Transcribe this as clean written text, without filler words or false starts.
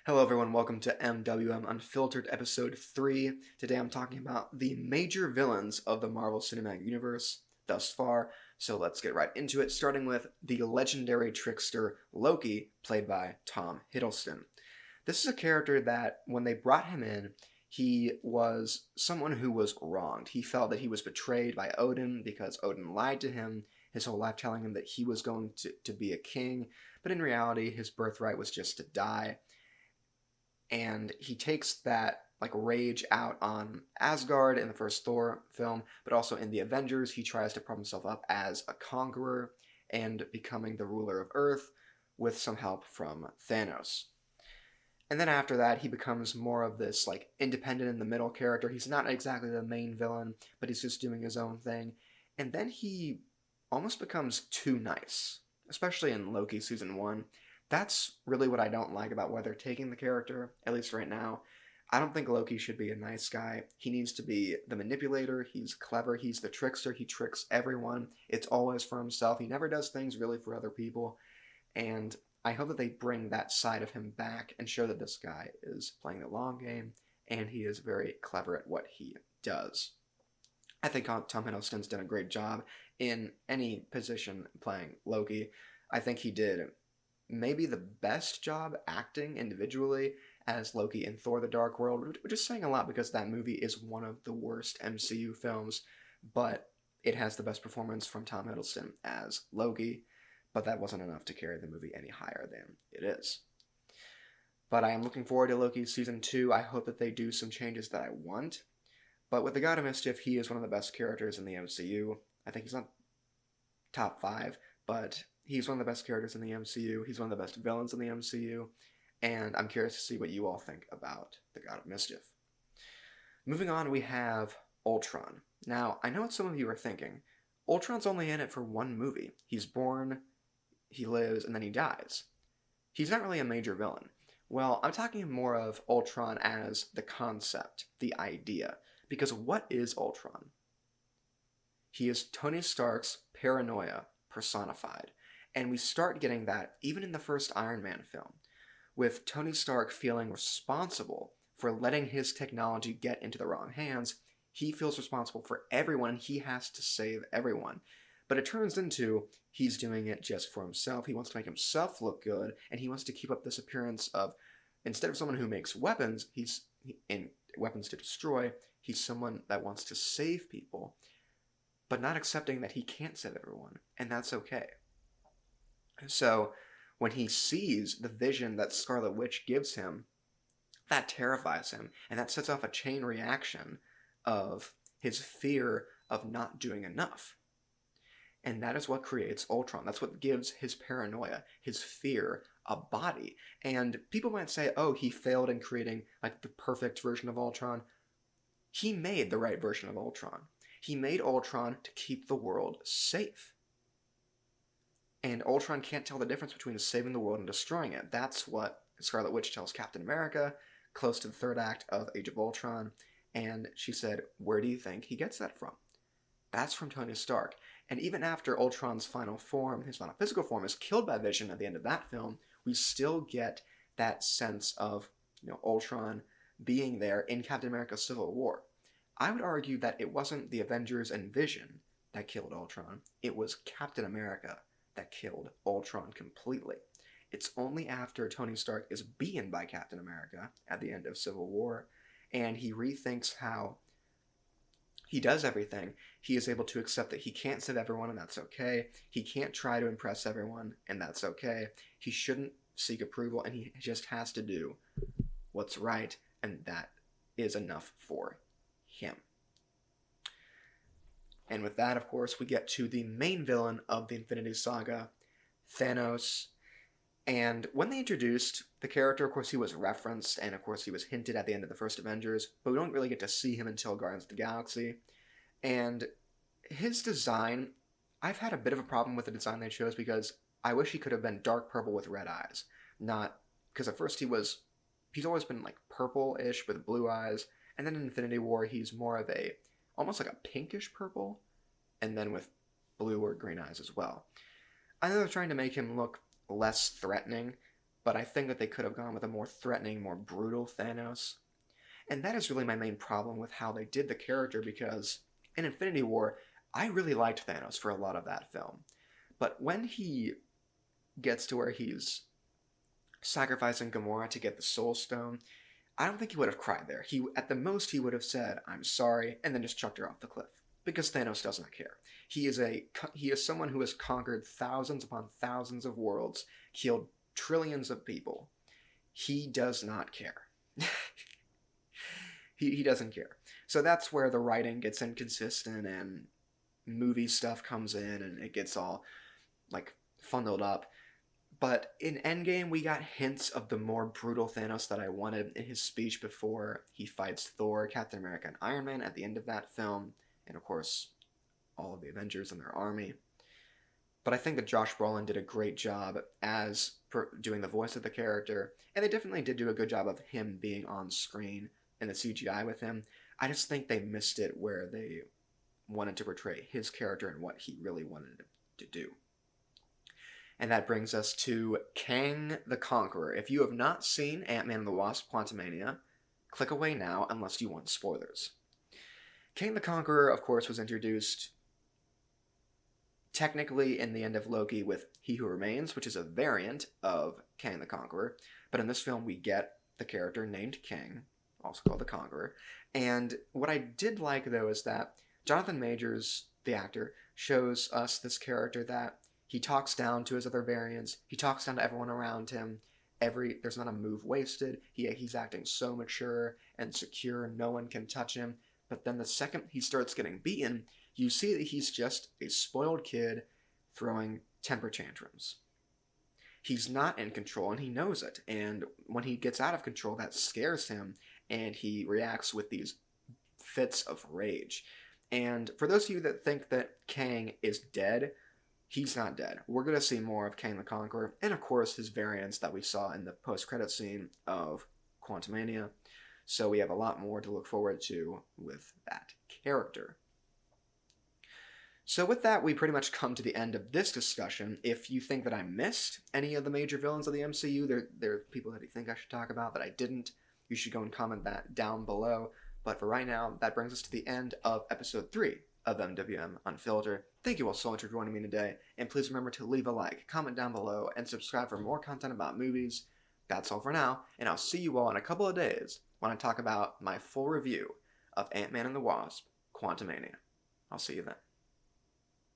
Hello everyone, welcome to MwM Unfiltered episode 3. Today I'm talking about the major villains of the Marvel Cinematic Universe thus far, so let's get right into it, starting with the legendary trickster Loki, played by Tom Hiddleston. This is a character that, when they brought him in, he was someone who was wronged. He felt that he was betrayed by Odin because Odin lied to him his whole life, telling him that he was going to be a king, but in reality his birthright was just to die. And he takes that rage out on Asgard in the first Thor film, but also in the Avengers he tries to prop himself up as a conqueror and becoming the ruler of Earth with some help from Thanos. And then after that he becomes more of this independent in the middle character. He's not exactly the main villain, but he's just doing his own thing. And then he almost becomes too nice, especially in Loki season 1. That's really what I don't like about where they're taking the character, at least right now. I don't think Loki should be a nice guy. He needs to be the manipulator. He's clever. He's the trickster. He tricks everyone. It's always for himself. He never does things really for other people. And I hope that they bring that side of him back and show that this guy is playing the long game and he is very clever at what he does. I think Tom Hiddleston's done a great job in any position playing Loki. I think he did maybe the best job acting individually as Loki in Thor: The Dark World, which is saying a lot because that movie is one of the worst MCU films, but it has the best performance from Tom Hiddleston as Loki, but that wasn't enough to carry the movie any higher than it is. But I am looking forward to Loki season 2. I hope that they do some changes that I want. But with the God of Mischief, he is one of the best characters in the MCU. I think he's not top 5, but he's one of the best characters in the MCU. He's one of the best villains in the MCU. And I'm curious to see what you all think about the God of Mischief. Moving on, we have Ultron. Now, I know what some of you are thinking. Ultron's only in it for one movie. He's born, he lives, and then he dies. He's not really a major villain. Well, I'm talking more of Ultron as the concept, the idea. Because what is Ultron? He is Tony Stark's paranoia personified. And we start getting that even in the first Iron Man film, with Tony Stark feeling responsible for letting his technology get into the wrong hands. He feels responsible for everyone. He has to save everyone. But it turns into he's doing it just for himself. He wants to make himself look good, and he wants to keep up this appearance of, instead of someone who makes weapons, he's in weapons to destroy, he's someone that wants to save people, but not accepting that he can't save everyone, and that's okay. So when he sees the vision that Scarlet Witch gives him, that terrifies him, and that sets off a chain reaction of his fear of not doing enough. And that is what creates Ultron. That's what gives his paranoia, his fear, a body. And people might say, oh, he failed in creating the perfect version of Ultron. He made the right version of Ultron. He made Ultron to keep the world safe. And Ultron can't tell the difference between saving the world and destroying it. That's what Scarlet Witch tells Captain America, close to the third act of Age of Ultron. And she said, where do you think he gets that from? That's from Tony Stark. And even after Ultron's final form, his final physical form, is killed by Vision at the end of that film, we still get that sense of Ultron being there in Captain America Civil War. I would argue that it wasn't the Avengers and Vision that killed Ultron. It was Captain America that killed Ultron completely. It's only after Tony Stark is beaten by Captain America at the end of Civil War, and he rethinks how he does everything, he is able to accept that he can't save everyone, and that's okay. He can't try to impress everyone, and that's okay. He shouldn't seek approval, and he just has to do what's right, and that is enough for him. And with that, of course, we get to the main villain of the Infinity Saga, Thanos. And when they introduced the character, of course, he was referenced, and of course, he was hinted at the end of the first Avengers, but we don't really get to see him until Guardians of the Galaxy. And his design, I've had a bit of a problem with the design they chose because I wish he could have been dark purple with red eyes. Not, because at first he's always been purple-ish with blue eyes, and then in Infinity War, he's more of almost like a pinkish purple, and then with blue or green eyes as well. I know they're trying to make him look less threatening, but I think that they could have gone with a more threatening, more brutal Thanos. And that is really my main problem with how they did the character, because in Infinity War, I really liked Thanos for a lot of that film. But when he gets to where he's sacrificing Gamora to get the Soul Stone, I don't think he would have cried there. He, at the most, he would have said, "I'm sorry," and then just chucked her off the cliff. Because Thanos does not care. He is someone who has conquered thousands upon thousands of worlds, killed trillions of people. He does not care. he doesn't care. So that's where the writing gets inconsistent and movie stuff comes in and it gets all like funneled up. But in Endgame, we got hints of the more brutal Thanos that I wanted in his speech before he fights Thor, Captain America, and Iron Man at the end of that film. And of course, all of the Avengers and their army. But I think that Josh Brolin did a great job as doing the voice of the character. And they definitely did do a good job of him being on screen and the CGI with him. I just think they missed it where they wanted to portray his character and what he really wanted to do. And that brings us to Kang the Conqueror. If you have not seen Ant-Man and the Wasp: Quantumania, click away now unless you want spoilers. Kang the Conqueror, of course, was introduced technically in the end of Loki with He Who Remains, which is a variant of Kang the Conqueror. But in this film, we get the character named Kang, also called the Conqueror. And what I did like, though, is that Jonathan Majors, the actor, shows us this character that he talks down to his other variants. He talks down to everyone around him. There's not a move wasted. He's acting so mature and secure. No one can touch him. But then the second he starts getting beaten, you see that he's just a spoiled kid throwing temper tantrums. He's not in control, and he knows it. And when he gets out of control, that scares him, and he reacts with these fits of rage. And for those of you that think that Kang is dead, he's not dead. We're going to see more of Kang the Conqueror, and of course his variants that we saw in the post-credit scene of Quantumania. So we have a lot more to look forward to with that character. So with that, we pretty much come to the end of this discussion. If you think that I missed any of the major villains of the MCU, there are people that you think I should talk about that I didn't, you should go and comment that down below. But for right now, that brings us to the end of episode 3 of MwM Unfiltered. Thank you all so much for joining me today, and please remember to leave a like, comment down below, and subscribe for more content about movies. That's all for now, and I'll see you all in a couple of days when I talk about my full review of Ant-Man and the Wasp: Quantumania. I'll see you then.